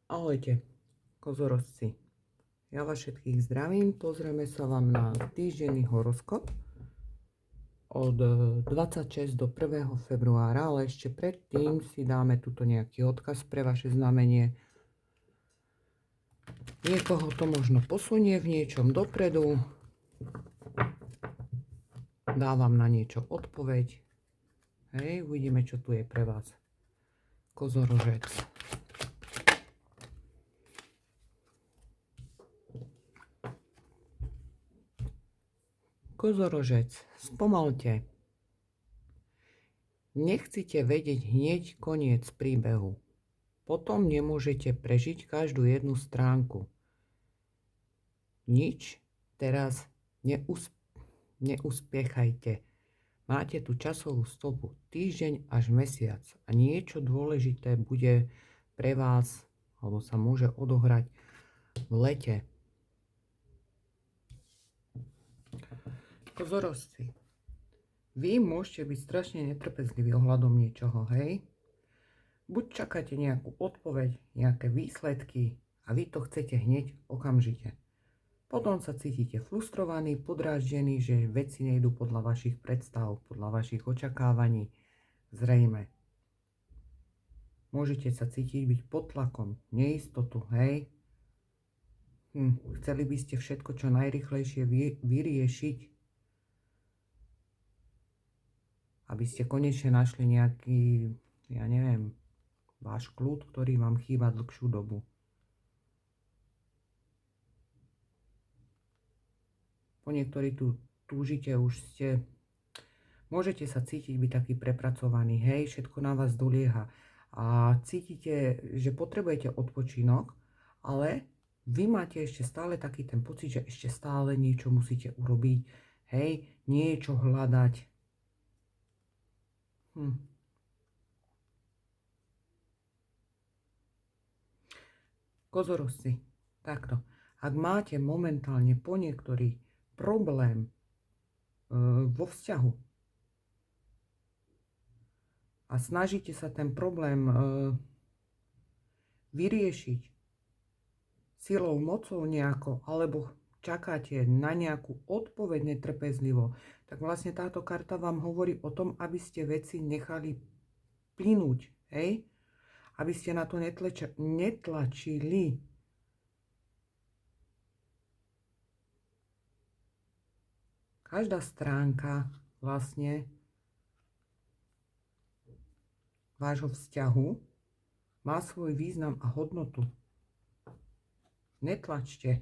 Ahojte, kozorozci. Ja vás všetkých zdravím. Pozrieme sa vám na týždenný horoskop od 26 do 1. februára, ale ešte predtým si dáme tuto nejaký odkaz pre vaše znamenie. Niekoho to možno posunie v niečom dopredu. Dávam na niečo odpoveď. Hej, uvidíme, čo tu je pre vás. Kozorožec. Kozorožec, spomalte. Nechcete vedieť hneď koniec príbehu. Potom nemôžete prežiť každú jednu stránku. Nič teraz neuspiechajte. Máte tu časovú stopu týždeň až mesiac a niečo dôležité bude pre vás, alebo sa môže odohrať v lete. Kozorozci, vy môžete byť strašne netrpezliví ohľadom niečoho, hej? Buď čakáte nejakú odpoveď, nejaké výsledky a vy to chcete hneď okamžite. Potom sa cítite frustrovaní, podráždení, že veci nejdú podľa vašich predstav, podľa vašich očakávaní. Zrejme. Môžete sa cítiť byť pod tlakom, neistotu, hej? Chceli by ste všetko čo najrýchlejšie vyriešiť, aby ste konečne našli nejaký, ja neviem, váš kľud, ktorý vám chýba dlhšiu dobu. Po niektorí tu túžite, už ste, môžete sa cítiť byť taký prepracovaný, hej, všetko na vás dolieha a cítite, že potrebujete odpočinok, ale vy máte ešte stále taký ten pocit, že ešte stále niečo musíte urobiť, hej, niečo hľadať. Kozorozci, takto. Ak máte momentálne po niektorý problém vo vzťahu a snažíte sa ten problém vyriešiť silou, mocou nejako, alebo čakáte na nejakú odpoveď netrpezlivo, tak vlastne táto karta vám hovorí o tom, aby ste veci nechali plynúť, hej? Aby ste na to netlačili. Každá stránka vlastne vášho vzťahu má svoj význam a hodnotu. Netlačte.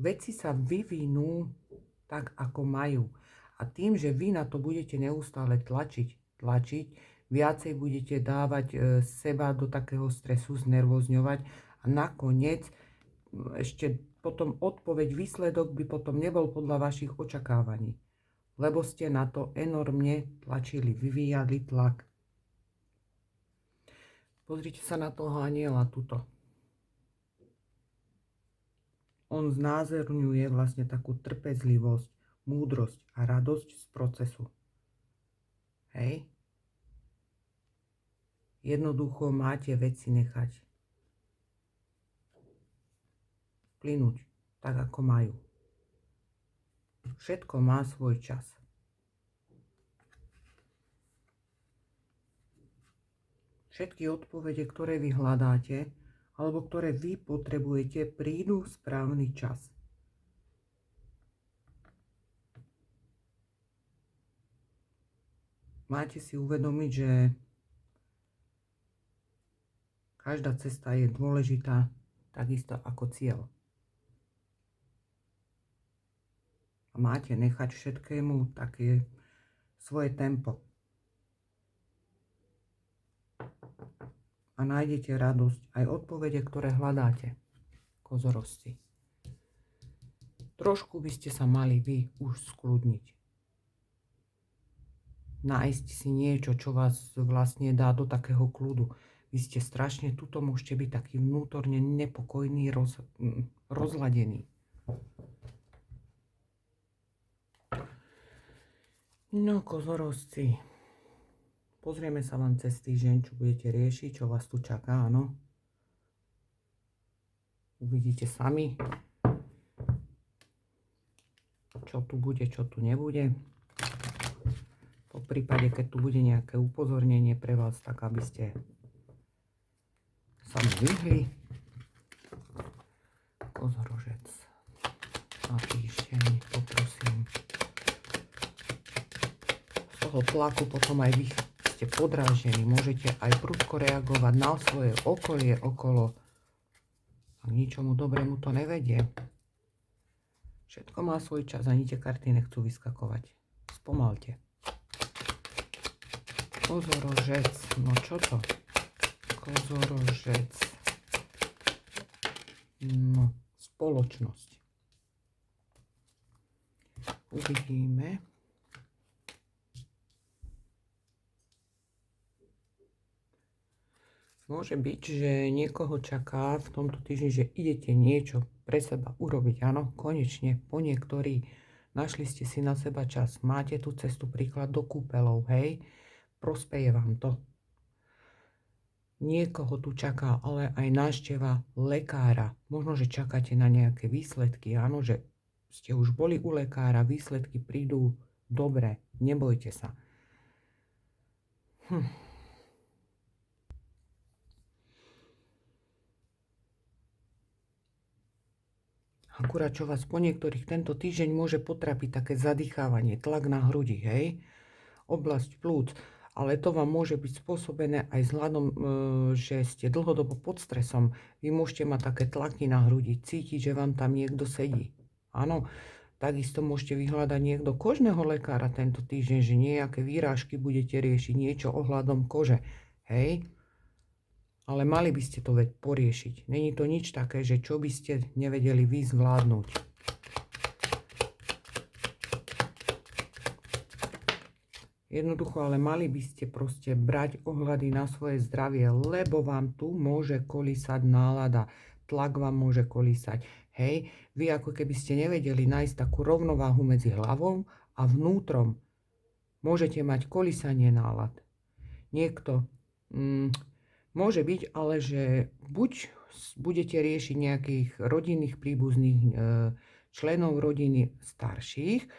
Veci sa vyvinú tak, ako majú. A tým, že vy na to budete neustále tlačiť, viacej budete dávať seba do takého stresu, znervozňovať a nakoniec ešte potom odpoveď, výsledok by potom nebol podľa vašich očakávaní, lebo ste na to enormne tlačili, vyvíjali tlak. Pozrite sa na toho anjela tuto. On znázorňuje vlastne takú trpezlivosť, múdrosť a radosť z procesu. Hej? Jednoducho máte veci nechať plynúť tak, ako majú. Všetko má svoj čas. Všetky odpovede, ktoré vy hľadáte, alebo ktoré vy potrebujete, prídu v správny čas. Máte si uvedomiť, že každá cesta je dôležitá, takisto ako cieľ. A máte nechať všetkému také svoje tempo. A nájdete radosť aj odpovede, ktoré hľadáte, kozorozci. Trošku by ste sa mali vy už skľudniť. Nájsť si niečo, čo vás vlastne dá do takého kľudu. Vy ste strašne, tuto môžete byť taký vnútorne nepokojný, rozladený. No, kozorozci, Pozrieme sa vám cez týždeň, čo budete riešiť, čo vás tu čaká, áno. Uvidíte sami, čo tu bude, čo tu nebude. Po prípade, keď tu bude nejaké upozornenie pre vás, tak aby ste sa mu vyhli. Kozorožec na týždeň, poprosím. Z toho tlaku potom aj vy ste podráždení, môžete aj prudko reagovať na svoje okolie okolo. A k ničomu dobrému to nevedie. Všetko má svoj čas, ani tie karty nechcú vyskakovať. Spomalte. Kozorožec, no čo to? Kozorožec. No, spoločnosť. Uvidíme. Môže byť, že niekoho čaká v tomto týždni, že idete niečo pre seba urobiť. Áno, konečne, po niektorí našli ste si na seba čas. Máte tú cestu príklad do kúpeľov, hej? Prospeje vám to. Niekoho tu čaká ale aj návšteva lekára. Možno, že čakáte na nejaké výsledky. Áno, že ste už boli u lekára, výsledky prídu dobre. Nebojte sa. Akurát, čo vás po niektorých tento týždeň môže potrapiť také zadýchávanie, tlak na hrudi, hej? Oblasť plúc. Ale to vám môže byť spôsobené aj vzhľadom, že ste dlhodobo pod stresom. Vy môžete mať také tlaky na hrudi, cítiť, že vám tam niekto sedí. Áno, takisto môžete vyhľadať niekto kožného lekára tento týždeň, že nejaké výrážky budete riešiť, niečo ohľadom kože, hej? Ale mali by ste to poriešiť. Není to nič také, že čo by ste nevedeli vy zvládnuť. Jednoducho, ale mali by ste proste brať ohľady na svoje zdravie, lebo vám tu môže kolísať nálada. Tlak vám môže kolísať. Hej, vy ako keby ste nevedeli nájsť takú rovnováhu medzi hlavou a vnútrom. Môžete mať kolísanie nálad. Niekto... Môže byť, ale že buď budete riešiť nejakých rodinných príbuzných členov rodiny starších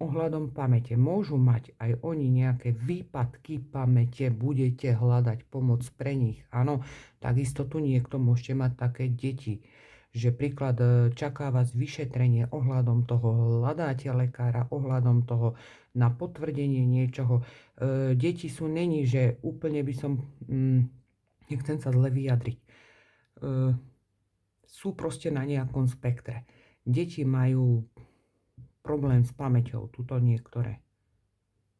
ohľadom pamäte. Môžu mať aj oni nejaké výpadky pamäte, budete hľadať pomoc pre nich. Áno, takisto tu niekto môžete mať také deti, že príklad čaká vás vyšetrenie ohľadom toho, hľadáte lekára ohľadom toho na potvrdenie niečoho. Deti sú není, že úplne by som... Nechcem sa zle vyjadriť. Sú proste na nejakom spektre. Deti majú problém s pamäťou, tuto niektoré.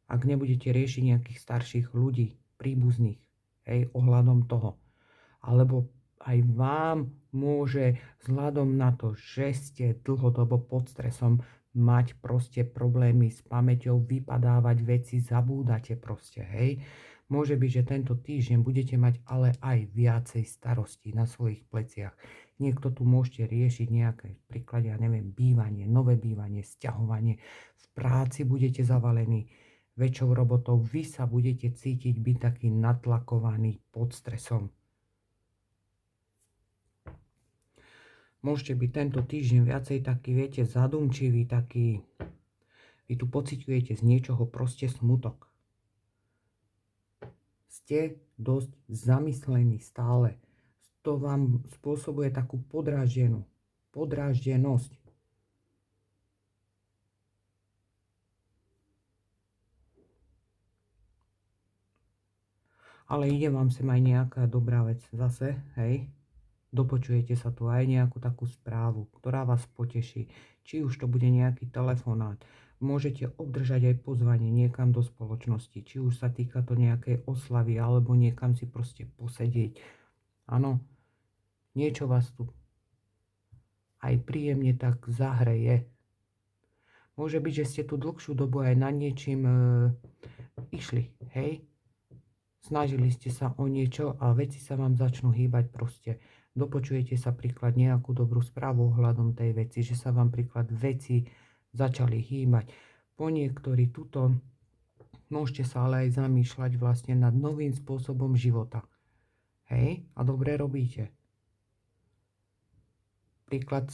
Ak nebudete riešiť nejakých starších ľudí, príbuzných, hej, ohľadom toho. Alebo aj vám môže vzhľadom na to, že ste dlhodobo pod stresom, mať proste problémy s pamäťou, vypadávať veci, zabúdate proste, hej. Môže byť, že tento týždeň budete mať ale aj viacej starostí na svojich pleciach. Niekto tu môžete riešiť nejaké, príklad, ja neviem, bývanie, nové bývanie, sťahovanie. V práci budete zavalení väčšou robotou. Vy sa budete cítiť byť taký natlakovaný pod stresom. Môžete byť tento týždeň viacej taký, viete, zadumčivý, taký... Vy tu pociťujete z niečoho proste smutok. Ste dosť zamyslení stále. To vám spôsobuje takú podráždenosť. Ale ide vám sem aj nejaká dobrá vec zase, hej. Dopočujete sa tu aj nejakú takú správu, ktorá vás poteší. Či už to bude nejaký telefonát. Môžete obdržať aj pozvanie niekam do spoločnosti. Či už sa týka to nejakej oslavy, alebo niekam si proste posedieť. Áno, niečo vás tu aj príjemne tak zahreje. Môže byť, že ste tu dlhšiu dobu aj nad niečím išli, hej? Snažili ste sa o niečo a veci sa vám začnú hýbať proste. Dopočujete sa príklad nejakú dobrú správu ohľadom tej veci, že sa vám príklad veci začali hýbať. Po niektorí tuto Môžete sa ale aj zamýšľať vlastne nad novým spôsobom života. Hej? A dobre robíte. Príklad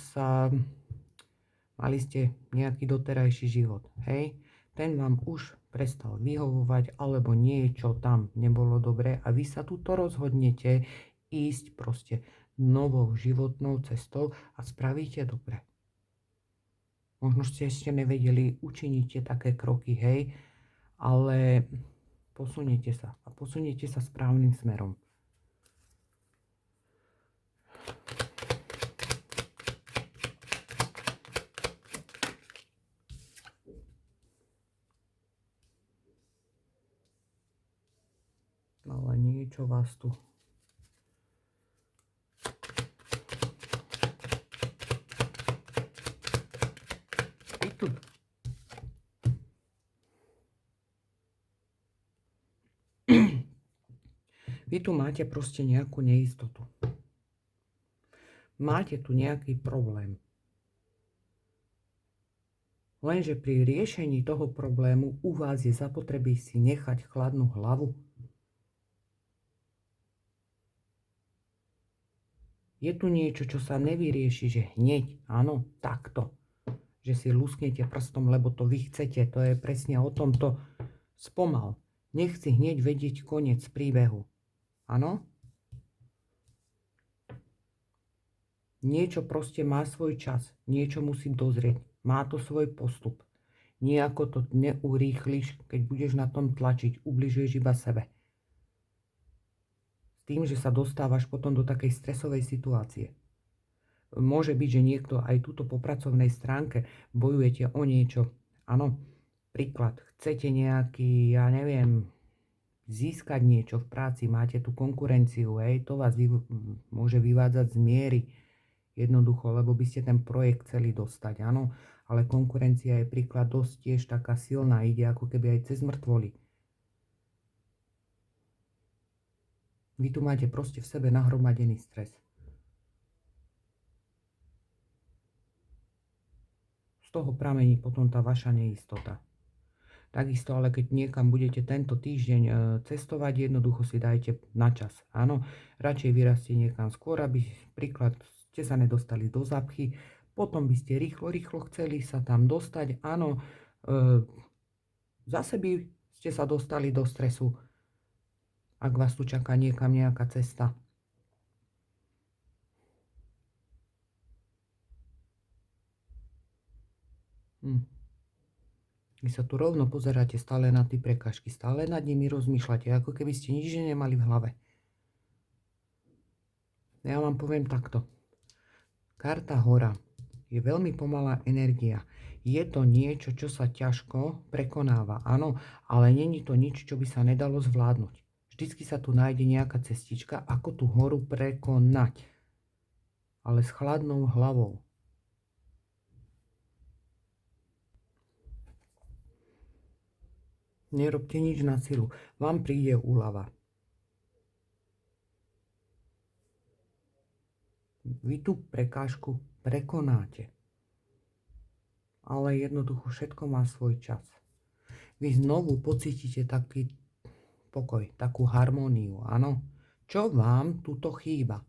mali ste nejaký doterajší život. Hej? Ten vám už prestal vyhovovať, alebo niečo tam nebolo dobré a vy sa tuto rozhodnete ísť proste novou životnou cestou a spravíte dobre. Možno ste ešte nevedeli, učinite také kroky, hej, ale posuniete sa a posuniete sa správnym smerom. Ale niečo vás tu... Vy tu máte proste nejakú neistotu. Máte tu nejaký problém. Lenže pri riešení toho problému u vás je zapotreby si nechať chladnú hlavu. Je tu niečo, čo sa nevyrieši, že hneď, áno, takto. Že si lusknete prstom, lebo to vy chcete. To je presne o tomto. Spomal. Nechci hneď vedieť koniec príbehu. Áno? Niečo proste má svoj čas. Niečo musí dozrieť. Má to svoj postup. Nejako to neurýchliš, keď budeš na tom tlačiť. Ubližuješ iba sebe. S tým, že sa dostávaš potom do takej stresovej situácie. Môže byť, že niekto aj túto po pracovnej stránke bojujete o niečo. Áno, príklad. Chcete nejaký, ja neviem, získať niečo v práci, máte tu konkurenciu, hej, to vás môže vyvádzať z miery jednoducho, lebo by ste ten projekt chceli dostať, áno, ale konkurencia je príklad dosť tiež taká silná, ide ako keby aj cez mŕtvoly. Vy tu máte proste v sebe nahromadený stres. Z toho pramení potom tá vaša neistota. Takisto, ale keď niekam budete tento týždeň cestovať, jednoducho si dajte na čas. Áno, radšej vyrastie niekam skôr, aby príklad ste sa nedostali do zápchy, potom by ste rýchlo chceli sa tam dostať. Áno, zase by ste sa dostali do stresu, ak vás tu čaká niekam nejaká cesta. Vy sa tu rovno pozeráte stále na tie prekážky, stále nad nimi rozmýšľate, ako keby ste nič nemali v hlave. Ja vám poviem takto. Karta hora je veľmi pomalá energia. Je to niečo, čo sa ťažko prekonáva, áno, ale není to nič, čo by sa nedalo zvládnuť. Vždycky sa tu nájde nejaká cestička, ako tú horu prekonať. Ale s chladnou hlavou. Nerobte nič na silu. Vám príde úľava. Vy tú prekážku prekonáte. Ale jednoducho všetko má svoj čas. Vy znovu pocítite taký pokoj, takú harmóniu, áno? Čo vám tuto chýba?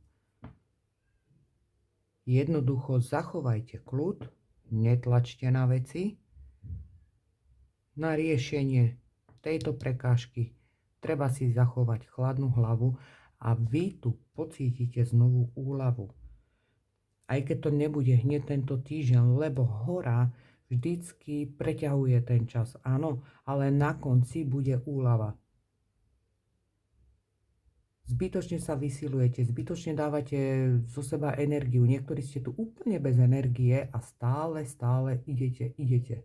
Jednoducho zachovajte kľud, netlačte na veci. Na riešenie tejto prekážky treba si zachovať chladnú hlavu a vy tu pocítite znovu úľavu. Aj keď to nebude hneď tento týždeň, lebo hora vždycky preťahuje ten čas, áno, ale na konci bude úľava. Zbytočne sa vysilujete, zbytočne dávate zo seba energiu. Niektorí ste tu úplne bez energie a stále idete.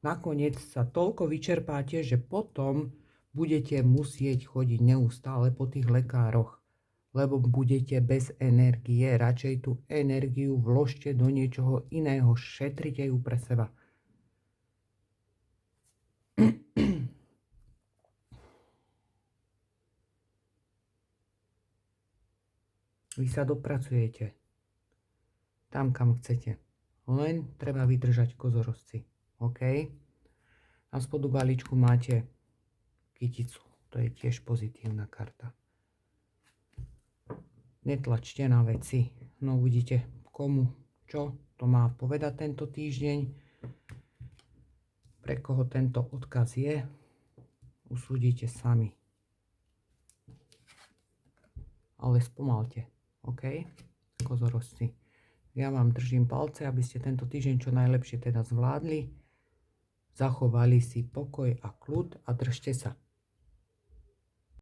Nakoniec sa toľko vyčerpáte, že potom budete musieť chodiť neustále po tých lekároch, lebo budete bez energie. Radšej tú energiu vložte do niečoho iného, šetrite ju pre seba. Vy sa dopracujete tam, kam chcete. Len treba vydržať, kozorozci. OK? Na spodu balíčku máte kyticu. To je tiež pozitívna karta. Netlačte na veci. No uvidíte, komu čo to má povedať tento týždeň. Pre koho tento odkaz je, usúdite sami. Ale spomalte, OK? Kozorožci. Ja vám držím palce, aby ste tento týždeň čo najlepšie teda zvládli. Zachovali si pokoj a kľud a držte sa.